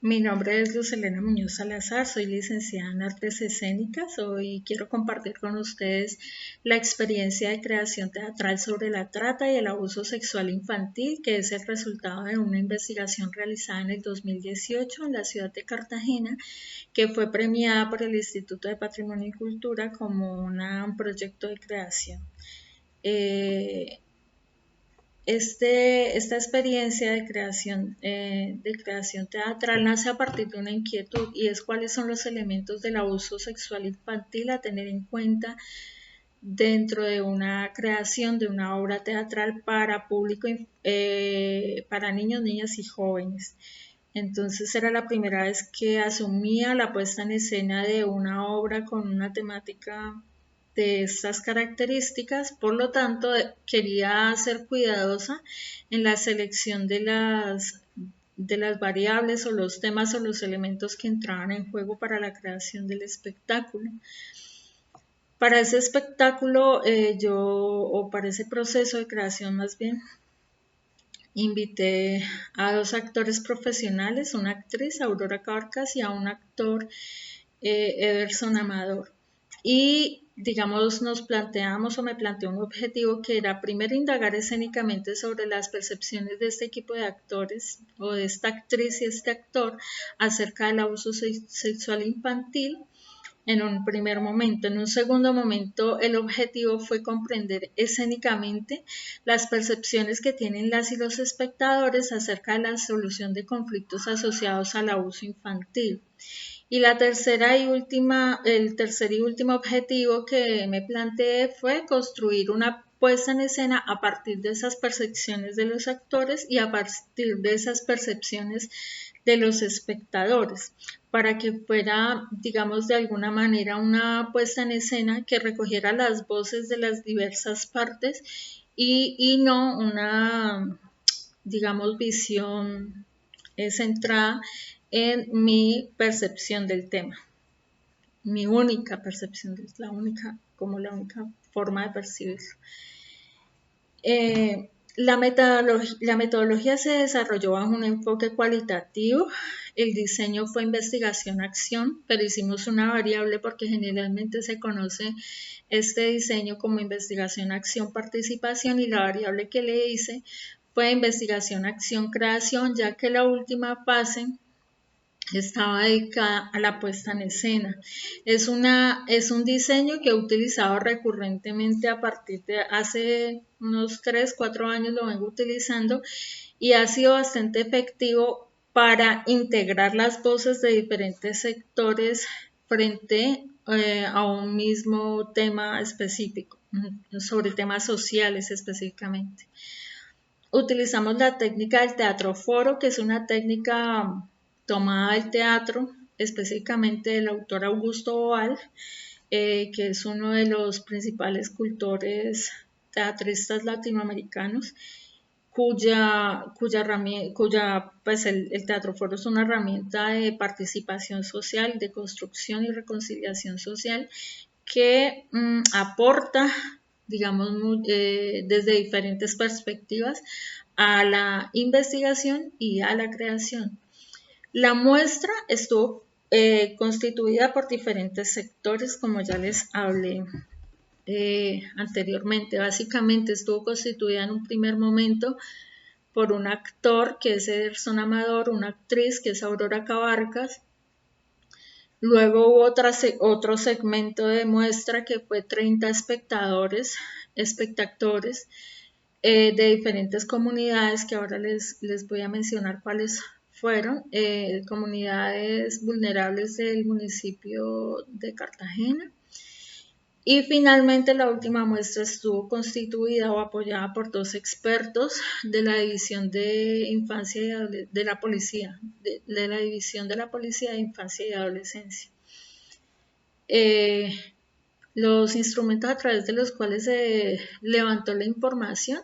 Mi nombre es Luz Helena Muñoz Salazar, soy licenciada en Artes Escénicas. Hoy quiero compartir con ustedes la experiencia de creación teatral sobre la trata y el abuso sexual infantil, que es el resultado de una investigación realizada en el 2018 en la ciudad de Cartagena, que fue premiada por el Instituto de Patrimonio y Cultura como un proyecto de creación. Eh, esta experiencia de creación teatral nace a partir de una inquietud y es cuáles son los elementos del abuso sexual infantil a tener en cuenta dentro de una creación de una obra teatral para público, para niños, niñas y jóvenes. Entonces era la primera vez que asumía la puesta en escena de una obra con una temática de estas características, por lo tanto quería ser cuidadosa en la selección de las variables o los temas o los elementos que entraban en juego para la creación del espectáculo. Para ese espectáculo, o para ese proceso de creación más bien, invité a dos actores profesionales, una actriz, Aurora Carcas, y a un actor, Ederson Amador. Y digamos, nos planteamos o me planteó un objetivo que era primero indagar escénicamente sobre las percepciones de este equipo de actores o de esta actriz y este actor acerca del abuso sexual infantil en un primer momento. En un segundo momento, el objetivo fue comprender escénicamente las percepciones que tienen las y los espectadores acerca de la solución de conflictos asociados al abuso infantil. Y el tercer y último objetivo que me planteé fue construir una puesta en escena a partir de esas percepciones de los actores y a partir de esas percepciones de los espectadores, para que fuera, digamos, de alguna manera una puesta en escena que recogiera las voces de las diversas partes y no una, digamos, visión centrada en mi percepción del tema, mi única percepción, la única forma de percibirlo. La metodología se desarrolló bajo un enfoque cualitativo. El diseño fue investigación-acción, pero hicimos una variable porque generalmente se conoce este diseño como investigación-acción-participación y la variable que le hice fue investigación-acción-creación, ya que la última fase estaba dedicada a la puesta en escena. Es un diseño que he utilizado recurrentemente a partir de hace unos 3, 4 años lo vengo utilizando y ha sido bastante efectivo para integrar las voces de diferentes sectores frente a un mismo tema específico, sobre temas sociales específicamente. Utilizamos la técnica del teatro foro, que es una técnica tomada del teatro, específicamente del autor Augusto Boal, que es uno de los principales escultores teatristas latinoamericanos, pues el teatro foro es una herramienta de participación social, de construcción y reconciliación social que aporta, digamos, desde diferentes perspectivas a la investigación y a la creación. La muestra estuvo constituida por diferentes sectores, como ya les hablé anteriormente. Básicamente estuvo constituida en un primer momento por un actor que es Ederson Amador, una actriz que es Aurora Cabarcas. Luego hubo otro segmento de muestra que fue 30 espectadores de diferentes comunidades que ahora les voy a mencionar cuáles fueron, comunidades vulnerables del municipio de Cartagena. Y finalmente la última muestra estuvo constituida o apoyada por dos expertos de la División de Infancia y de la Policía, de la División de la Policía de Infancia y Adolescencia. Los instrumentos a través de los cuales se levantó la información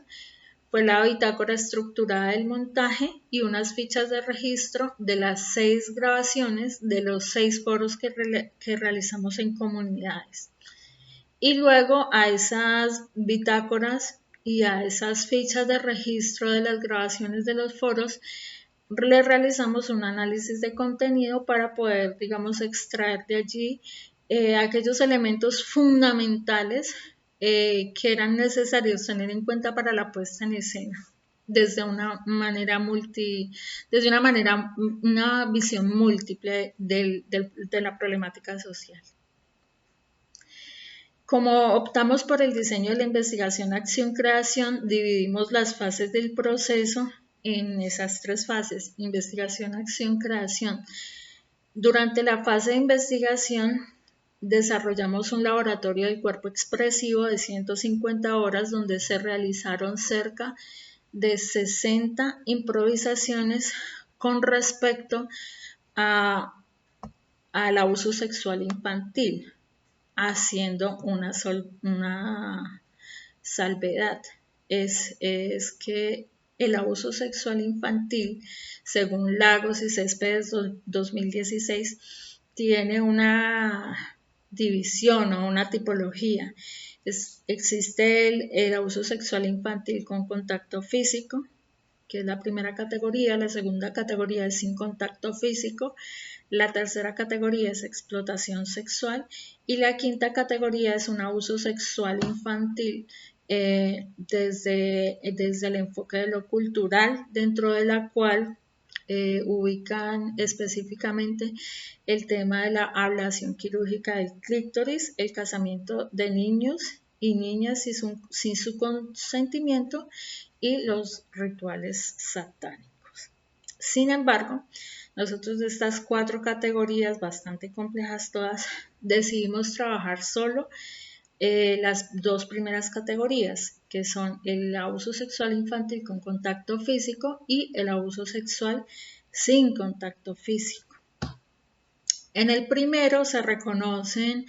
fue la bitácora estructurada del montaje y unas fichas de registro de las 6 grabaciones de los 6 foros que realizamos en comunidades. Y luego a esas bitácoras y a esas fichas de registro de las grabaciones de los foros le realizamos un análisis de contenido para poder, digamos, extraer de allí aquellos elementos fundamentales que eran necesarios tener en cuenta para la puesta en escena desde una una visión múltiple de la problemática social. Como optamos por el diseño de la investigación, acción, creación, dividimos las fases del proceso en esas 3 fases: investigación, acción, creación. Durante la fase de investigación desarrollamos un laboratorio del cuerpo expresivo de 150 horas donde se realizaron cerca de 60 improvisaciones con respecto al abuso sexual infantil, haciendo una salvedad. Es que el abuso sexual infantil, según Lagos y Céspedes 2016, tiene una división o una tipología. Existe el abuso sexual infantil con contacto físico, que es la primera categoría. La segunda categoría es sin contacto físico. La tercera categoría es explotación sexual y la quinta categoría es un abuso sexual infantil desde el enfoque de lo cultural, dentro de la cual ubican específicamente el tema de la ablación quirúrgica del clítoris, el casamiento de niños y niñas sin su consentimiento y los rituales satánicos. Sin embargo, nosotros de estas 4 categorías, bastante complejas todas, decidimos trabajar solo las 2 primeras categorías, que son el abuso sexual infantil con contacto físico y el abuso sexual sin contacto físico. En el primero se reconocen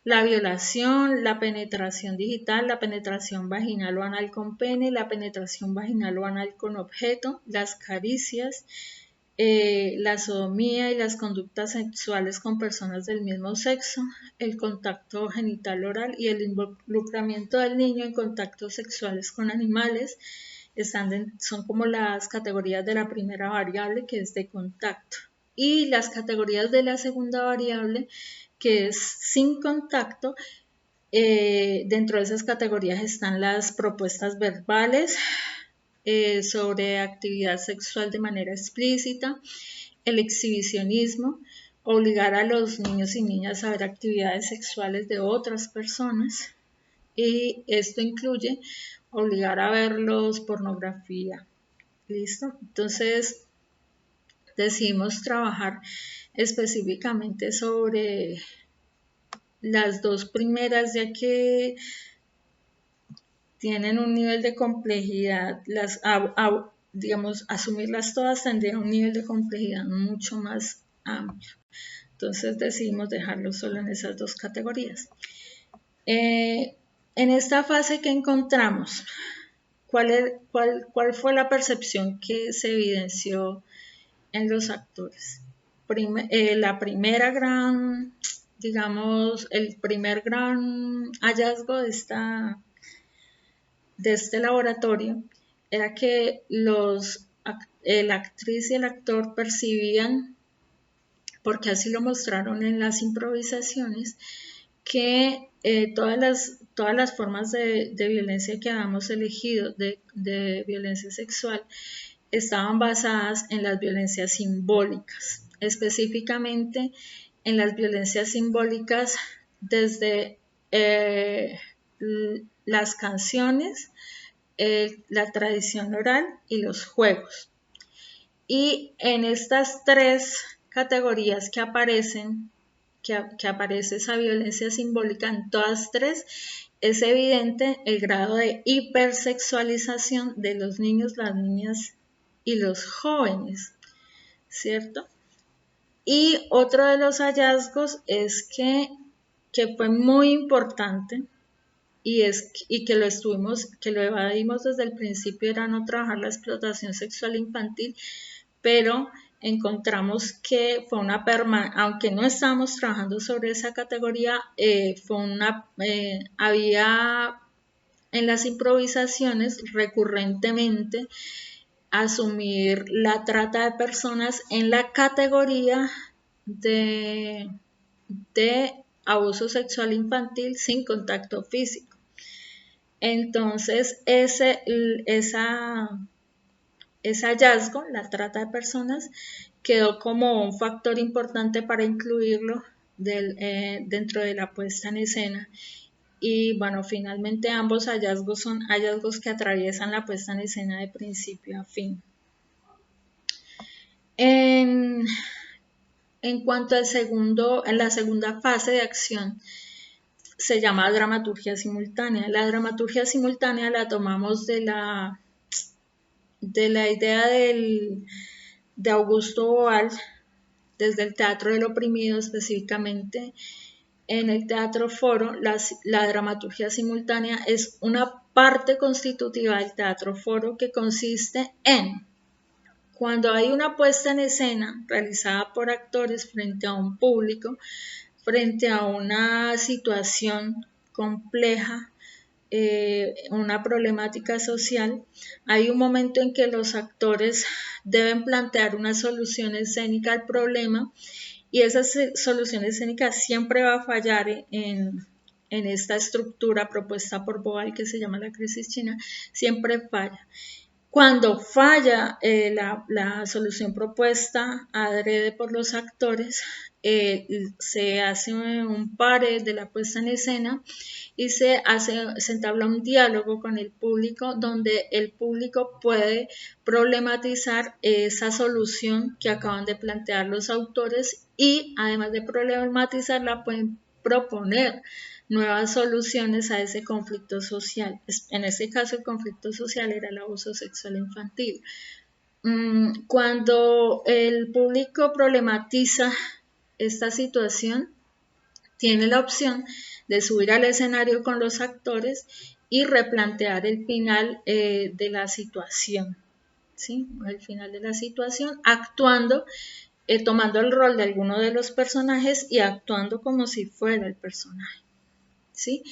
la violación, la penetración digital, la penetración vaginal o anal con pene, la penetración vaginal o anal con objeto, las caricias, la sodomía y las conductas sexuales con personas del mismo sexo, el contacto genital oral y el involucramiento del niño en contactos sexuales con animales son como las categorías de la primera variable, que es de contacto, y las categorías de la segunda variable, que es sin contacto. Dentro de esas categorías están las propuestas verbales sobre actividad sexual de manera explícita, el exhibicionismo, obligar a los niños y niñas a ver actividades sexuales de otras personas, y esto incluye obligar a verlos pornografía. ¿Listo? Entonces decidimos trabajar específicamente sobre las 2 primeras, ya que tienen un nivel de complejidad, digamos, asumirlas todas tendría un nivel de complejidad mucho más amplio. Entonces decidimos dejarlo solo en esas 2 categorías. En esta fase que encontramos, ¿cuál fue la percepción que se evidenció en los actores? La primera gran, digamos, el primer gran hallazgo de este laboratorio era que la actriz y el actor percibían, porque así lo mostraron en las improvisaciones, que todas las formas de violencia que habíamos elegido, de violencia sexual, estaban basadas en las violencias simbólicas, específicamente en las violencias simbólicas desde las canciones, la tradición oral y los juegos. Y en estas 3 categorías que aparecen, que aparece esa violencia simbólica, en todas 3 es evidente el grado de hipersexualización de los niños, las niñas y los jóvenes, ¿cierto? Y otro de los hallazgos es que fue muy importante y que lo evadimos desde el principio, era no trabajar la explotación sexual infantil, pero encontramos que fue aunque no estábamos trabajando sobre esa categoría, había en las improvisaciones recurrentemente asumir la trata de personas en la categoría de abuso sexual infantil sin contacto físico. Entonces, ese hallazgo, la trata de personas, quedó como un factor importante para incluirlo dentro de la puesta en escena. Y bueno, finalmente ambos hallazgos son hallazgos que atraviesan la puesta en escena de principio a fin. En cuanto en la segunda fase de acción, se llama dramaturgia simultánea. La dramaturgia simultánea la tomamos de la idea de Augusto Boal, desde el teatro del oprimido específicamente. En el teatro foro, la dramaturgia simultánea es una parte constitutiva del teatro foro que consiste en, cuando hay una puesta en escena realizada por actores frente a un público, frente a una situación compleja, una problemática social, hay un momento en que los actores deben plantear una solución escénica al problema, y esa solución escénica siempre va a fallar en esta estructura propuesta por Boal, que se llama la crisis china, siempre falla. Cuando falla la solución propuesta adrede por los actores, se hace un pare de la puesta en escena y se entabla un diálogo con el público, donde el público puede problematizar esa solución que acaban de plantear los autores, y además de problematizarla pueden proponer nuevas soluciones a ese conflicto social. En este caso, el conflicto social era el abuso sexual infantil. Cuando el público problematiza esta situación, tiene la opción de subir al escenario con los actores y replantear el final de la situación, ¿sí? El final de la situación, actuando, tomando el rol de alguno de los personajes y actuando como si fuera el personaje, ¿sí?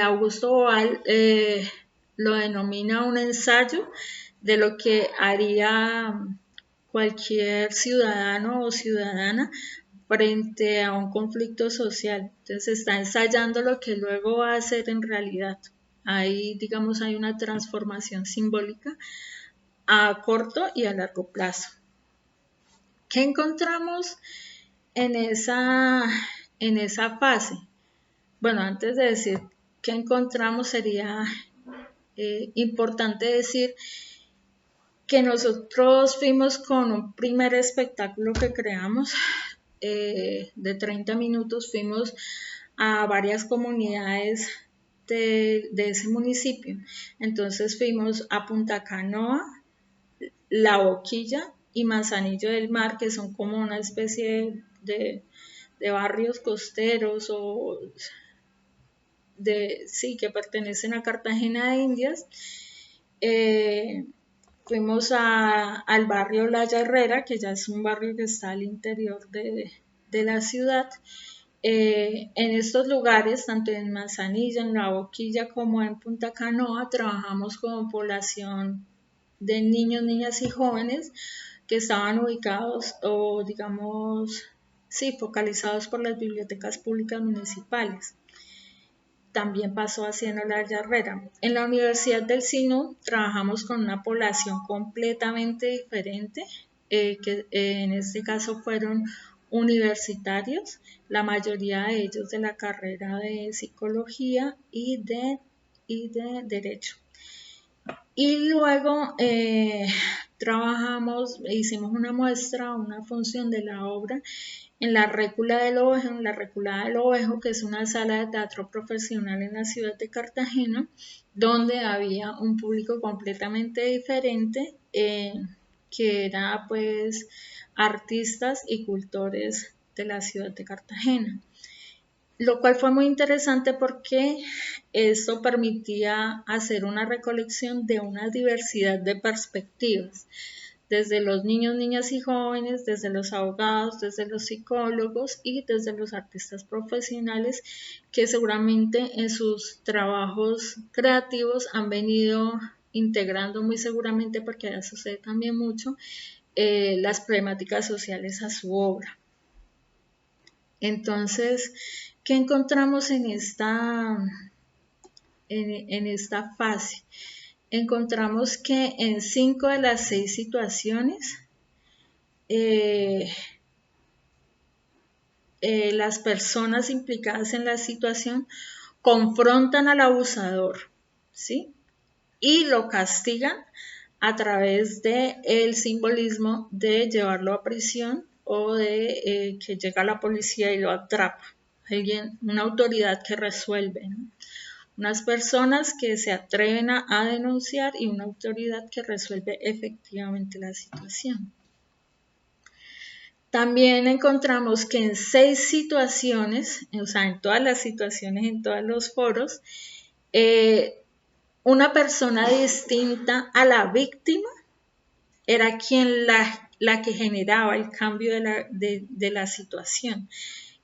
Augusto Boal lo denomina un ensayo de lo que haría cualquier ciudadano o ciudadana frente a un conflicto social. Entonces está ensayando lo que luego va a hacer en realidad. Ahí, digamos, hay una transformación simbólica a corto y a largo plazo. ¿Qué encontramos en esa fase? Bueno, antes de decir qué encontramos, sería importante decir que nosotros fuimos con un primer espectáculo que creamos de 30 minutos, fuimos a varias comunidades de ese municipio. Entonces fuimos a Punta Canoa, La Boquilla y Manzanillo del Mar, que son como una especie de barrios costeros o que pertenecen a Cartagena de Indias. Fuimos al barrio La Herrera, que ya es un barrio que está al interior de la ciudad. En estos lugares, tanto en Manzanillo, en La Boquilla, como en Punta Canoa, trabajamos con población de niños, niñas y jóvenes que estaban ubicados o, digamos, focalizados por las bibliotecas públicas municipales. También pasó así en La Herrera. En la Universidad del SINU trabajamos con una población completamente diferente, que en este caso fueron universitarios, la mayoría de ellos de la carrera de psicología y de derecho. Y luego hicimos una muestra, una función de la obra en la Récula del Ovejo, que es una sala de teatro profesional en la ciudad de Cartagena, donde había un público completamente diferente, que era pues artistas y cultores de la ciudad de Cartagena. Lo cual fue muy interesante porque esto permitía hacer una recolección de una diversidad de perspectivas, desde los niños, niñas y jóvenes, desde los abogados, desde los psicólogos y desde los artistas profesionales, que seguramente en sus trabajos creativos han venido integrando muy seguramente, porque allá sucede también mucho, las problemáticas sociales a su obra. Entonces, ¿qué encontramos en esta fase? Encontramos que en 5 de las 6 situaciones, las personas implicadas en la situación confrontan al abusador, ¿sí? Y lo castigan a través del simbolismo de llevarlo a prisión o de que llega la policía y lo atrapa. Alguien, una autoridad que resuelve, ¿no? Unas personas que se atreven a denunciar y una autoridad que resuelve efectivamente la situación. También encontramos que en 6 situaciones, o sea, en todas las situaciones, en todos los foros, una persona distinta a la víctima era quien la que generaba el cambio de la situación.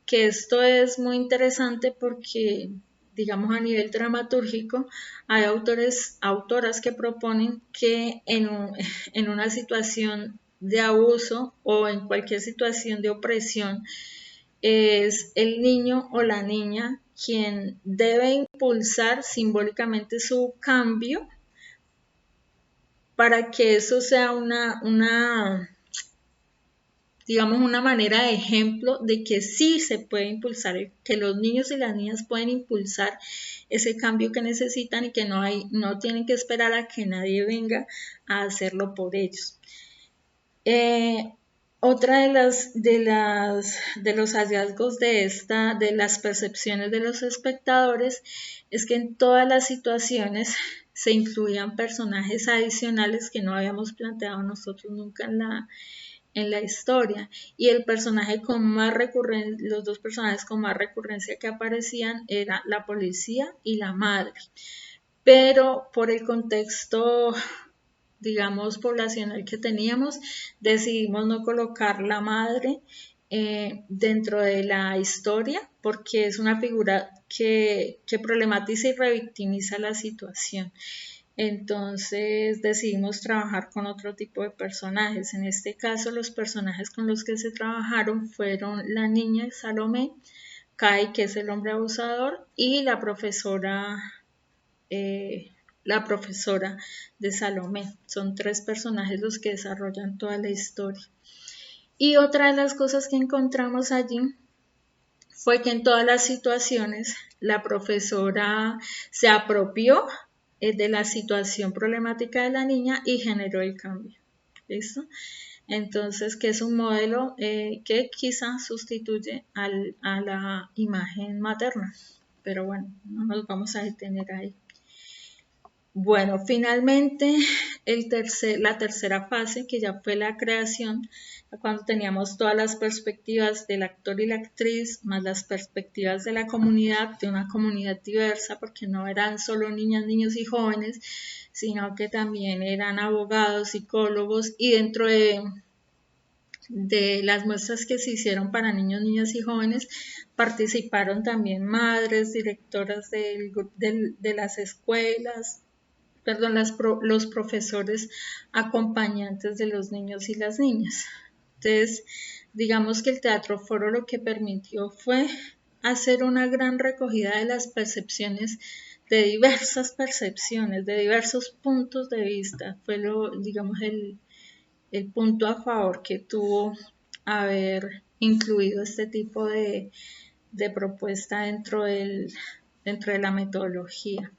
Que esto es muy interesante porque, digamos, a nivel dramatúrgico, hay autoras que proponen que en una situación de abuso o en cualquier situación de opresión, es el niño o la niña quien debe impulsar simbólicamente su cambio para que eso sea digamos, una manera de ejemplo de que sí se puede impulsar, que los niños y las niñas pueden impulsar ese cambio que necesitan y que no tienen que esperar a que nadie venga a hacerlo por ellos. Otra de los hallazgos de las percepciones de los espectadores es que en todas las situaciones se incluían personajes adicionales que no habíamos planteado nosotros nunca en la historia, y el personaje con más recurrencia, los dos personajes con más recurrencia que aparecían era la policía y la madre, pero por el contexto, digamos, poblacional que teníamos, decidimos no colocar la madre dentro de la historia porque es una figura que problematiza y revictimiza la situación. Entonces decidimos trabajar con otro tipo de personajes. En este caso, los personajes con los que se trabajaron fueron la niña Salomé, Kai, que es el hombre abusador, y la profesora de Salomé. Son 3 personajes los que desarrollan toda la historia. Y otra de las cosas que encontramos allí fue que en todas las situaciones la profesora se apropió de la situación problemática de la niña y generó el cambio. ¿Listo? Entonces, que es un modelo que quizá sustituye a la imagen materna. Pero bueno, no nos vamos a detener ahí. Bueno, finalmente la tercera fase, que ya fue la creación, cuando teníamos todas las perspectivas del actor y la actriz, más las perspectivas de la comunidad, de una comunidad diversa, porque no eran solo niñas, niños y jóvenes, sino que también eran abogados, psicólogos, y dentro de las muestras que se hicieron para niños, niñas y jóvenes, participaron también madres, directoras de las escuelas, los profesores acompañantes de los niños y las niñas. Entonces, digamos que el Teatro Foro lo que permitió fue hacer una gran recogida de las percepciones, de diversas percepciones, de diversos puntos de vista. Fue digamos, el punto a favor que tuvo haber incluido este tipo de propuesta dentro de la metodología.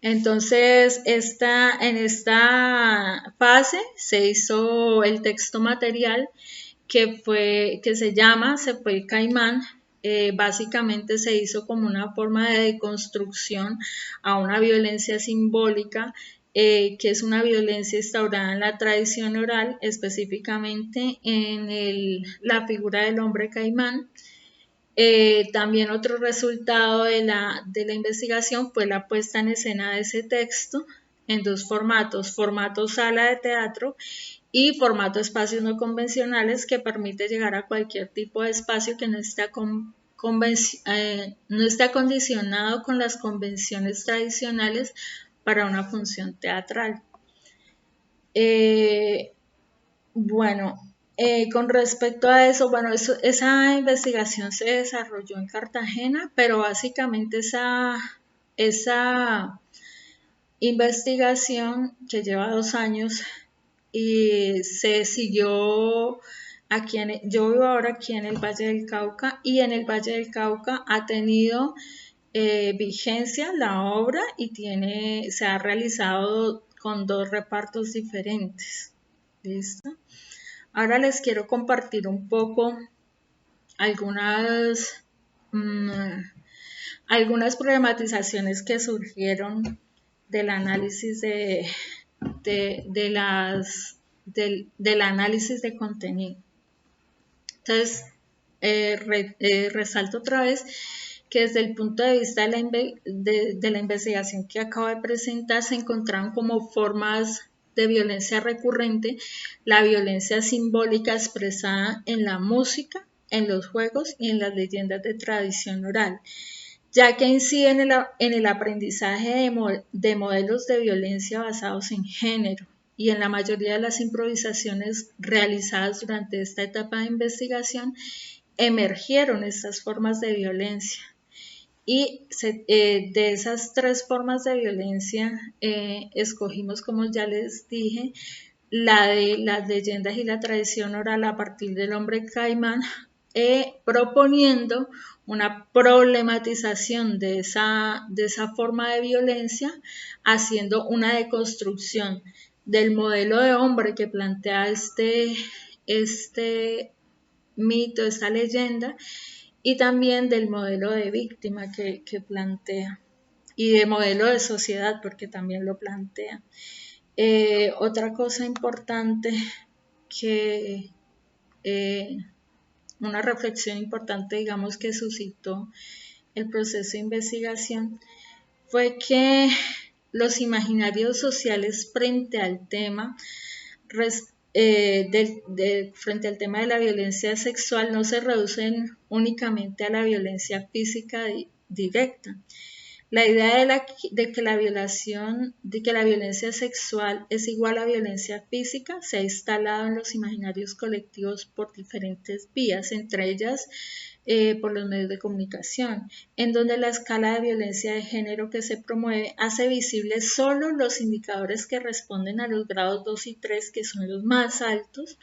Entonces, en esta fase se hizo el texto material que se llama Se fue el caimán. Básicamente se hizo como una forma de deconstrucción a una violencia simbólica, que es una violencia instaurada en la tradición oral, específicamente en la figura del hombre caimán. También otro resultado de la investigación fue la puesta en escena de ese texto en 2 formatos, formato sala de teatro y formato espacios no convencionales, que permite llegar a cualquier tipo de espacio que no esté acondicionado con las convenciones tradicionales para una función teatral. Bueno, con respecto a eso, bueno, esa investigación se desarrolló en Cartagena, pero básicamente esa investigación que lleva 2 años y se siguió yo vivo ahora aquí en el Valle del Cauca, y en el Valle del Cauca ha tenido vigencia la obra y se ha realizado con 2 repartos diferentes. ¿Listo? Ahora les quiero compartir un poco algunas, algunas problematizaciones que surgieron del análisis del análisis de contenido. Entonces, resalto otra vez que desde el punto de vista de la investigación que acabo de presentar, se encontraron como formas de violencia recurrente la violencia simbólica expresada en la música, en los juegos y en las leyendas de tradición oral, ya que incide en el aprendizaje de modelos de violencia basados en género, y en la mayoría de las improvisaciones realizadas durante esta etapa de investigación emergieron estas formas de violencia. Y de esas 3 formas de violencia escogimos, como ya les dije, la de las leyendas y la tradición oral a partir del hombre caimán, proponiendo una problematización de esa forma de violencia, haciendo una deconstrucción del modelo de hombre que plantea este mito, esta leyenda, y también del modelo de víctima que plantea, y de modelo de sociedad, porque también lo plantea. Otra cosa importante una reflexión importante, digamos, que suscitó el proceso de investigación fue que los imaginarios sociales frente al tema frente al tema de la violencia sexual no se reducen únicamente a la violencia física directa. La idea de que la violencia sexual es igual a violencia física se ha instalado en los imaginarios colectivos por diferentes vías, entre ellas por los medios de comunicación, en donde la escala de violencia de género que se promueve hace visibles solo los indicadores que responden a los grados 2 y 3, que son los más altos,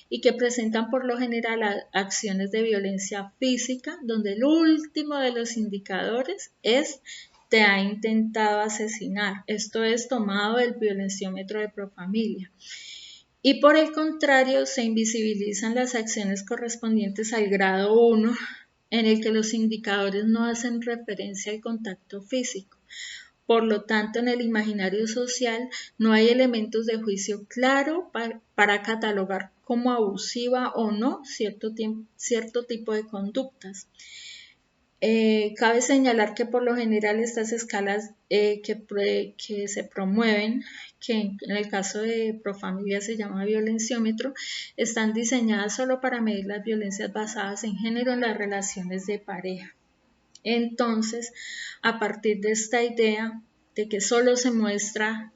y que presentan por lo general acciones de violencia física, donde el último de los indicadores es te ha intentado asesinar. Esto es tomado del violenciómetro de Profamilia. Y por el contrario, se invisibilizan las acciones correspondientes al grado 1, en el que los indicadores no hacen referencia al contacto físico. Por lo tanto, en el imaginario social no hay elementos de juicio claro para catalogar como abusiva o no cierto tipo de conductas. Cabe señalar que por lo general estas escalas que se promueven, que en el caso de Profamilia se llama violenciómetro, están diseñadas solo para medir las violencias basadas en género en las relaciones de pareja. Entonces, a partir de esta idea de que solo se muestra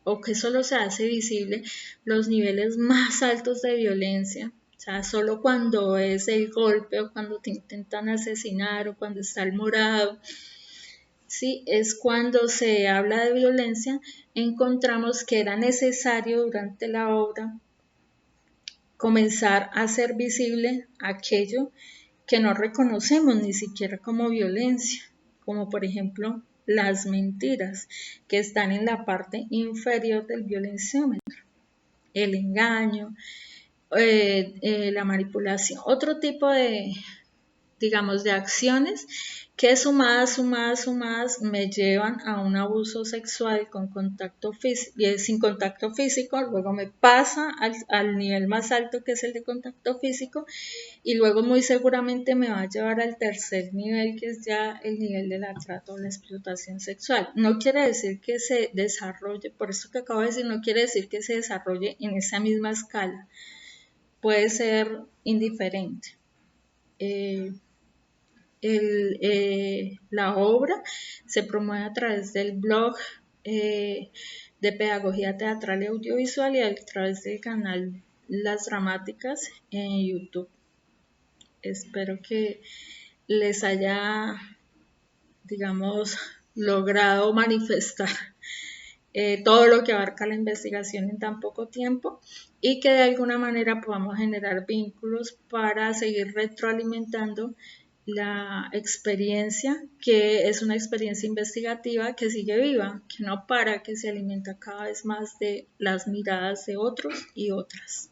o que solo se hace visible los niveles más altos de violencia, o sea, solo cuando es el golpe o cuando te intentan asesinar o cuando está el morado, ¿sí? Es cuando se habla de violencia. Encontramos que era necesario durante la obra comenzar a hacer visible aquello que no reconocemos ni siquiera como violencia, como por ejemplo las mentiras, que están en la parte inferior del violenciómetro, el engaño, la manipulación, otro tipo de, digamos, de acciones que sumadas me llevan a un abuso sexual con contacto sin contacto físico, luego me pasa al nivel más alto, que es el de contacto físico, y luego muy seguramente me va a llevar al tercer nivel, que es ya el nivel de la trata o la explotación sexual. No quiere decir que se desarrolle, por eso que acabo de decir, no quiere decir que se desarrolle en esa misma escala, puede ser indiferente. La obra se promueve a través del blog de pedagogía teatral y audiovisual y a través del canal Las Dramáticas en YouTube. Espero que les haya, digamos, logrado manifestar todo lo que abarca la investigación en tan poco tiempo y que de alguna manera podamos generar vínculos para seguir retroalimentando la experiencia, que es una experiencia investigativa que sigue viva, que no para, que se alimenta cada vez más de las miradas de otros y otras.